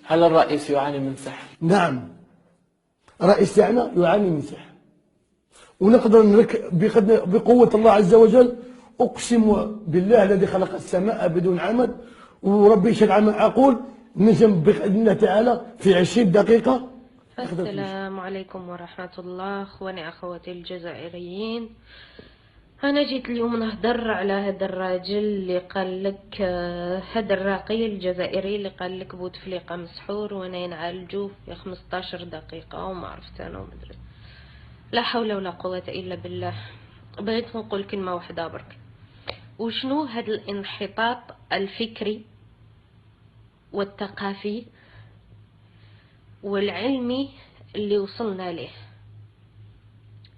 هل الرئيس يعاني من سحر؟ نعم، رئيس تاعنا يعاني من سحر، ونقدر بقوة الله عز وجل أقسم بالله الذي خلق السماء بدون عمد وربي يشهد على ما أقول، نجم بإذن الله تعالى في 20 دقيقة. السلام عليكم ورحمة الله اخواني اخواتي الجزائريين. انا جيت اليوم نهضر على هذا الراجل اللي قال لك هذا الراقي الجزائري اللي قال لك بوتفليقه مسحور وانا ينعالجوه في 15 دقيقه وما عرفت انا وما درت. لا حول ولا قوه الا بالله. بغيت نقول كلمه واحده برك. وشنو هذا الانحطاط الفكري والثقافي والعلمي اللي وصلنا له؟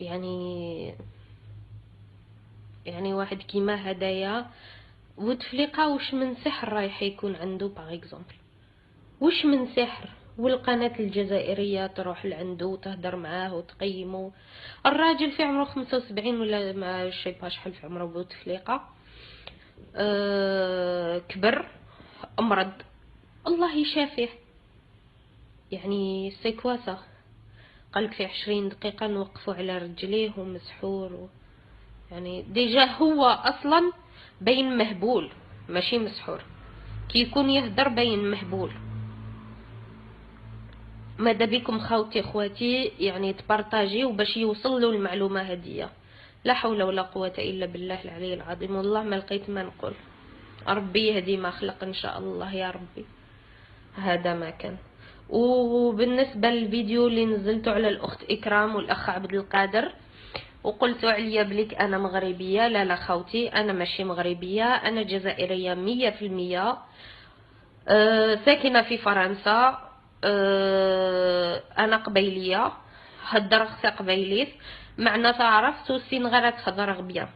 يعني واحد كيما هدايا بوتفليقه واش من سحر رايح يكون عنده باغ اكزومبل؟ واش من سحر؟ والقناه الجزائريه تروح لعنده وتهدر معاه وتقيمه. الراجل في عمره 75 ولا ما شي با شحال في عمره بوتفليقه. كبر امرض الله يشافيه. يعني سيكواسا قالك في 20 دقيقة نوقفوا على رجليه ومسحور يعني ديجا هو اصلا بين مهبول ماشي مسحور. كي يكون يهدر بين مهبول. ماذا بكم خوتي اخواتي يعني تبارطاجيو باش يوصل له المعلومة هدية. لا حول ولا قوة الا بالله العلي العظيم. والله ما لقيت ما نقول. ربي يهدي ما خلق ان شاء الله يا ربي. هذا ما كان. وبالنسبة للفيديو اللي نزلته على الأخت إكرام والأخ عبد القادر وقلتوا عليا بليك أنا مغربية، لا خوتي أنا ماشي مغربية، أنا جزائرية 100%. ساكنة في فرنسا. أنا قبيلية هدر خصي قبيليت معناتها عرفت السين غير تهضر غبية.